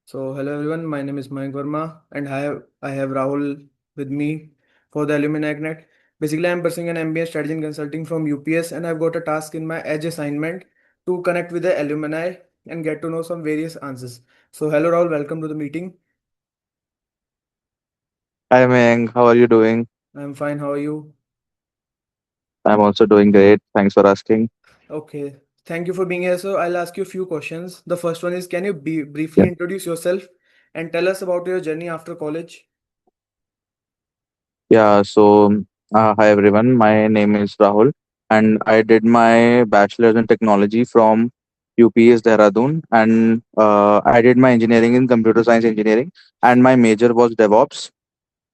So hello everyone, my name is Mayank Verma and I have Rahul with me for the Alumni Connect. Basically, I'm pursuing an MBA strategy and consulting from UPS and I've got a task in my edge assignment to connect with the alumni and get to know some various answers. So hello Rahul, welcome to the meeting. Hi Mayank, how are you doing? I'm fine, how are you? I'm also doing great. Thanks for asking. Okay, thank you for being here. So I'll ask you a few questions. The first one is, can you briefly Yeah. introduce yourself and tell us about your journey after college? Hi everyone. My name is Rahul, and I did my bachelor's in technology from UPS Dehradun, and I did my engineering in computer science engineering, and my major was DevOps.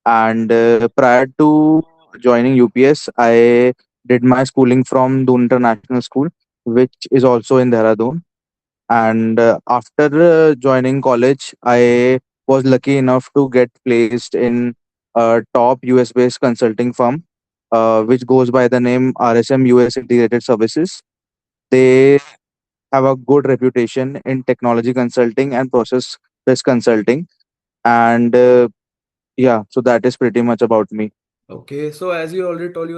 And prior to joining UPS, I did my schooling from Doon International School, which is also in Dehradun. And after joining college, I was lucky enough to get placed in a top US based consulting firm, which goes by the name RSM US Integrated Services. They have a good reputation in technology consulting and process based consulting. And so that is pretty much about me. Okay, so as you already told, you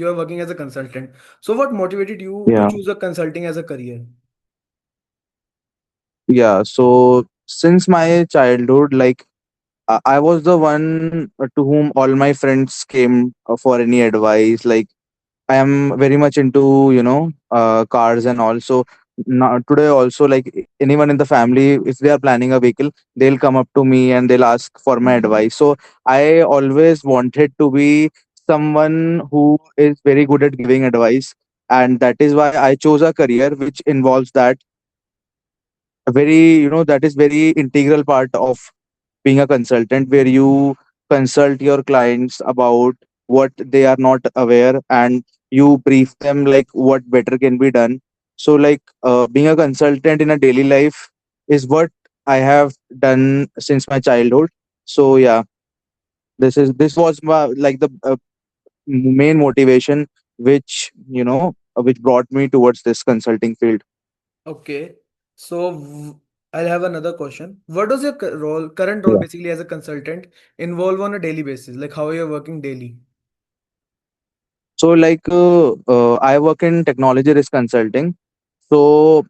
are working as a consultant. So what motivated you to Yeah. choose a consulting as a career? Yeah. So since my childhood, I was the one to whom all my friends came for any advice. Like I am very much into cars and also now today also anyone in the family, if they are planning a vehicle, they'll come up to me and they'll ask for my advice. So I always wanted to be someone who is very good at giving advice, and that is why I chose a career which involves that that is very integral part of being a consultant, where you consult your clients about what they are not aware, and you brief them like what better can be done. So being a consultant in a daily life is what I have done since my childhood. So yeah, this was my like the main motivation which which brought me towards this consulting field. Okay, so I'll have another question. What does your current role basically as a consultant involve on a daily basis? Like how you're working daily? So I work in technology risk consulting. So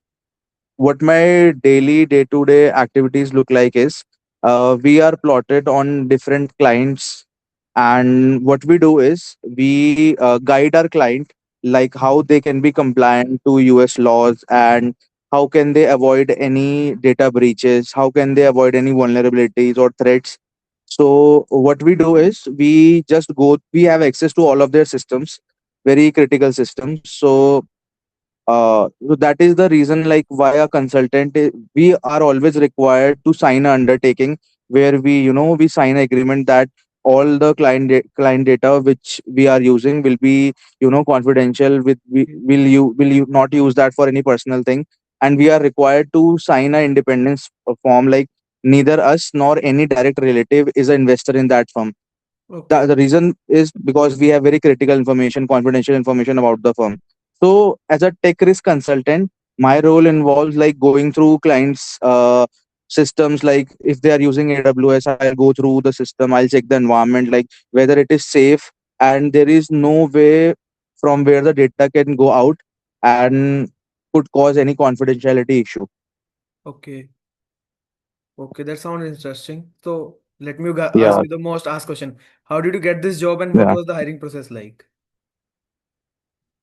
what my daily day to day activities look like is we are plotted on different clients, and what we do is we guide our client like how they can be compliant to US laws, and how can they avoid any data breaches, how can they avoid any vulnerabilities or threats. So what we do is we have access to all of their systems, very critical systems. So that is the reason like why a we are always required to sign an undertaking where we sign an agreement that all the client data which we are using will be confidential. Will you not use that for any personal thing, and we are required to sign an independence form, like neither us nor any direct relative is an investor in that firm. The, Okay, the reason is because we have very critical information, confidential information about the firm. So as a tech risk consultant, my role involves like going through clients systems. Like if they are using AWS, I'll go through the system, I'll check the environment, like whether it is safe and there is no way from where the data can go out and could cause any confidentiality issue. okay, okay. That sounds interesting. So let me ask Yeah. you the most asked question. How did you get this job and what Yeah. was the hiring process like?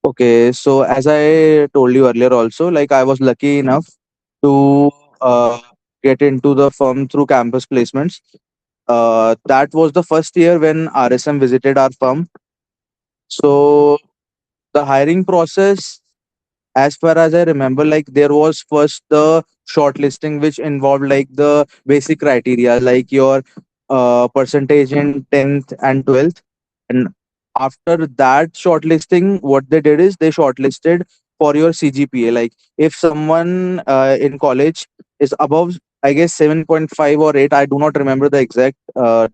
Okay, so as I told you earlier, also, like I was lucky enough to get into the firm through campus placements. That was the first year when RSM visited our firm. So the hiring process, as far as I remember, like there was first the shortlisting, which involved like the basic criteria, like your percentage in 10th and 12th. And after that shortlisting, what they did is they shortlisted for your CGPA. Like if someone in college is above, I guess 7.5 or 8, I do not remember the exact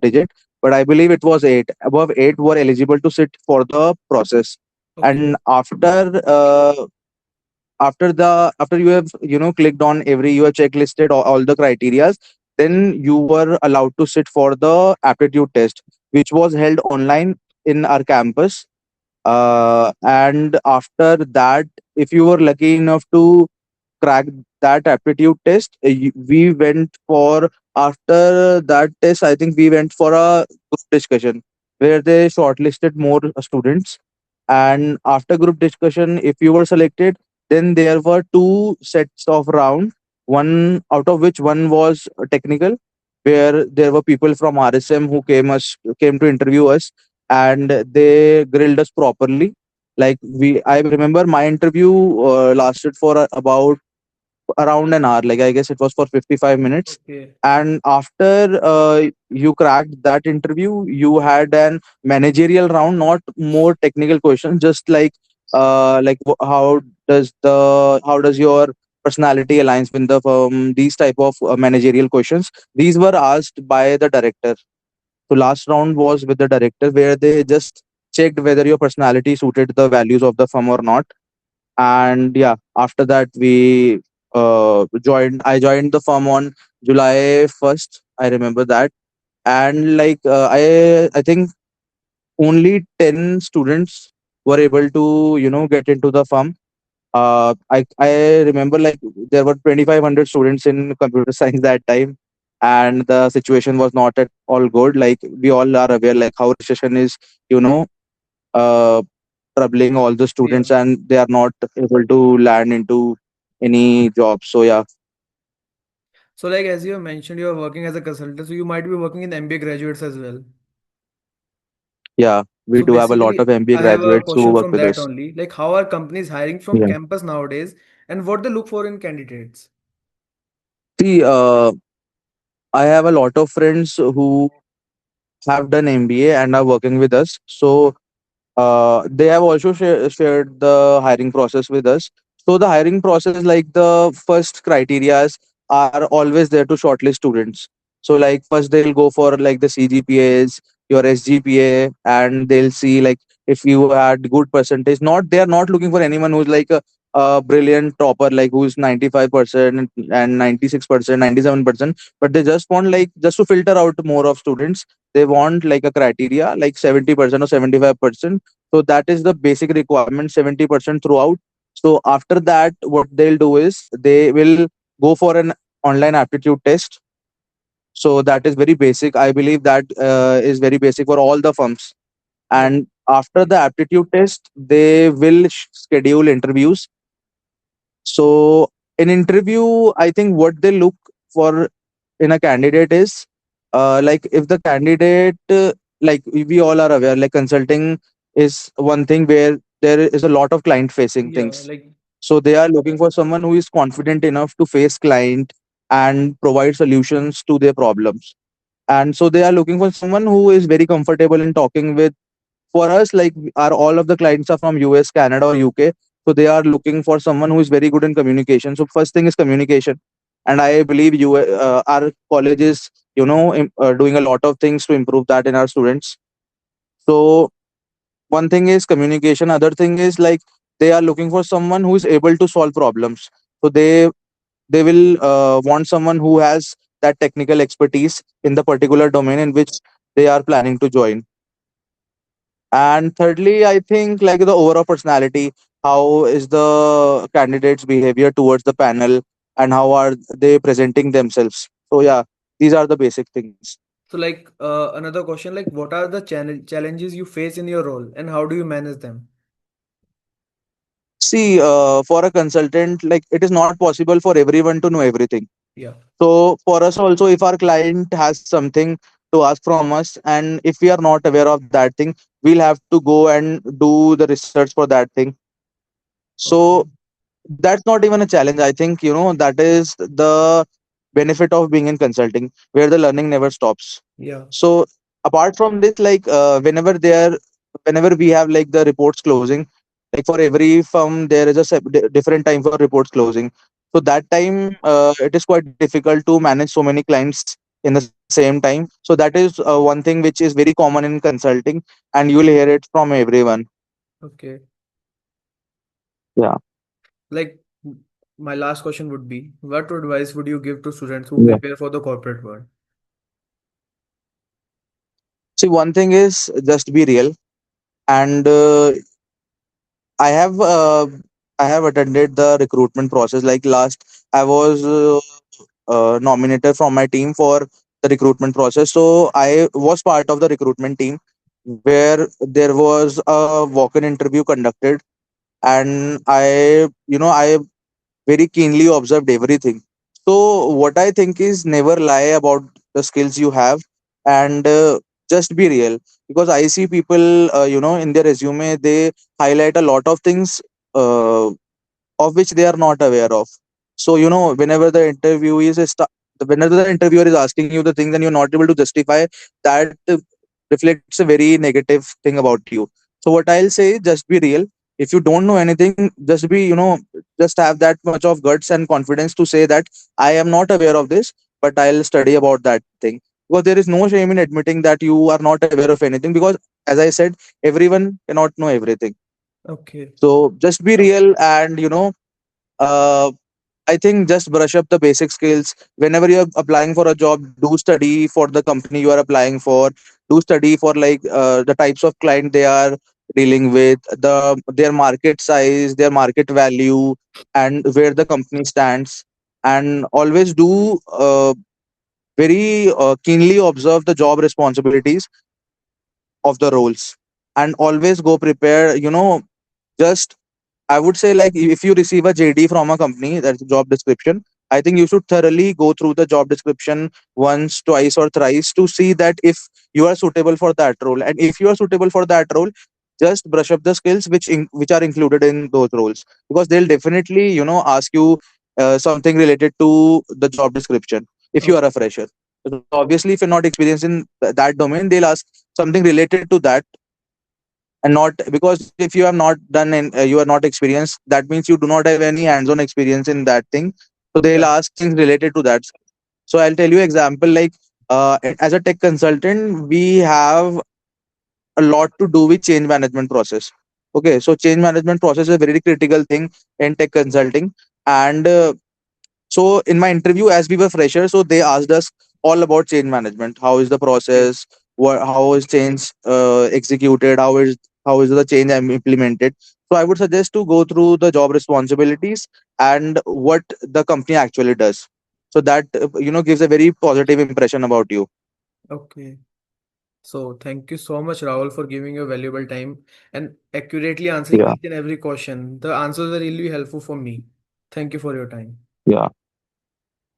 digit, but I believe it was 8. Above 8 were eligible to sit for the process. Okay, And after you have clicked on every, you have checklisted all the criterias, then you were allowed to sit for the aptitude test, which was held online in our campus. And after that, if you were lucky enough to crack that aptitude test, we went for, after that test, I think we went for a group discussion where they shortlisted more students. And after group discussion, if you were selected, then there were two sets of round, one out of which one was technical, where there were people from RSM who came to interview us, and they grilled us properly. Like, I remember my interview lasted for about around an hour. Like, I guess it was for 55 minutes. Okay. And after you cracked that interview, you had an managerial round, not more technical questions, just how does your personality aligns with the firm, these type of managerial questions. These were asked by the director. So last round was with the director, where they just checked whether your personality suited the values of the firm or not. And yeah, after that we joined I joined the firm on July 1st, I remember that. And I think only 10 students were able to get into the firm. I remember, like, there were 2500 students in computer science that time, and the situation was not at all good. Like, we all are aware, like, how recession is you know uh, troubling all the Yeah. students, and they are not able to land into any job. So yeah, So like as you have mentioned, you are working as a consultant, so you might be working in MBA graduates as well. yeah, we So do have a lot of basically, MBA I have a graduates who question work from with that us. only. Like, how are companies hiring from Yeah. campus nowadays, and what they look for in candidates? See, I have a lot of friends who have done MBA and are working with us. So they have also shared the hiring process with us. So the hiring process, like, the first criterias are always there to shortlist students. So, like, first they'll go for, like, the CGPAs, your SGPA, and they'll see, like, if you had good percentage. Not They are not looking for anyone who's like a brilliant topper, like who's 95% and 96%, 97%, but they just want, like, just to filter out more of students. They want, like, a criteria like 70% or 75%. So that is the basic requirement, 70% throughout. So after that, what they'll do is they will go for an online aptitude test. So that is very basic. I believe that is very basic for all the firms. Yeah. And after the aptitude test, they will schedule interviews. So in interview, I think what they look for in a candidate is, like, if the candidate, like, we all are aware, like, consulting is one thing where there is a lot of client facing Yeah. things. Like, So they are looking for someone who is confident enough to face client and provide solutions to their problems. And so they are looking for someone who is very comfortable in talking with, for us, like, our all of the clients are from US, Canada, or UK. So they are looking for someone who is very good in communication. So first thing is communication. And I believe our college is doing a lot of things to improve that in our students. So one thing is communication, other thing is, like, they are looking for someone who is able to solve problems. So they will want someone who has that technical expertise in the particular domain in which they are planning to join. And thirdly, I think, like, the overall personality, how is the candidate's behavior towards the panel, and how are they presenting themselves. So yeah, these are the basic things. so like another question, like, what are the challenges you face in your role, and how do you manage them? See, for a consultant, like, it is not possible for everyone to know everything. Yeah. So for us also, if our client has something to ask from us, and if we are not aware of that thing, we'll have to go and do the research for that thing. So Okay. that's not even a challenge. I think, that is the benefit of being in consulting, where the learning never stops. Yeah. So apart from this, like, whenever we have, like, the reports closing, like, for every firm there is a different time for reports closing. So that time, it is quite difficult to manage so many clients in the same time. So that is one thing which is very common in consulting, and you will hear it from everyone. Okay. Yeah. Like, My last question would be, what advice would you give to students who Yeah. prepare for the corporate world? See, one thing is just be real, and I have uh, I have attended the recruitment process. Like last, I was nominated from my team for the recruitment process. So I was part of the recruitment team where there was a walk-in interview conducted, and I very keenly observed everything. So what I think is never lie about the skills you have, and just be real, because I see people in their resume they highlight a lot of things of which they are not aware of. So whenever the interview is whenever the interviewer is asking you the things and you're not able to justify that, reflects a very negative thing about you. So what I'll say, just be real. If you don't know anything, just have that much of guts and confidence to say that I am not aware of this, but I'll study about that thing. Because there is no shame in admitting that you are not aware of anything, because as I said, everyone cannot know everything. Okay. So just be real, and uh, I think just brush up the basic skills. Whenever you're applying for a job, do study for the company you are applying for. Do study for like the types of client they are dealing with, their market size, their market value, and where the company stands. And always do very keenly observe the job responsibilities of the roles, and always go prepared. Just I would say, like, if you receive a JD from a company, that's a job description, I think you should thoroughly go through the job description once, twice, or thrice to see that if you are suitable for that role. And if you are suitable for that role, just brush up the skills which are included in those roles, because they'll definitely ask you something related to the job description if you are a Okay. fresher. So obviously, if you're not experienced in that domain, they'll ask something related to that, and not because if you have not done and you are not experienced, that means you do not have any hands-on experience in that thing. So they'll Yeah. ask things related to that. So I'll tell you example, like as a tech consultant, we have a lot to do with change management process. Okay, so change management process is a very critical thing in tech consulting. And so in my interview, as we were freshers, so they asked us all about change management. How is the Okay. process? How is change executed? How is the change implemented? So I would suggest to go through the job responsibilities and what the company actually does. So that gives a very positive impression about you. Okay. So thank you so much, Rahul, for giving your valuable time and accurately answering Yeah, each and every question. The answers were really helpful for me. Thank you for your time. yeah.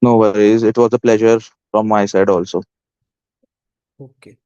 No worries. It was a pleasure from my side also. Okay.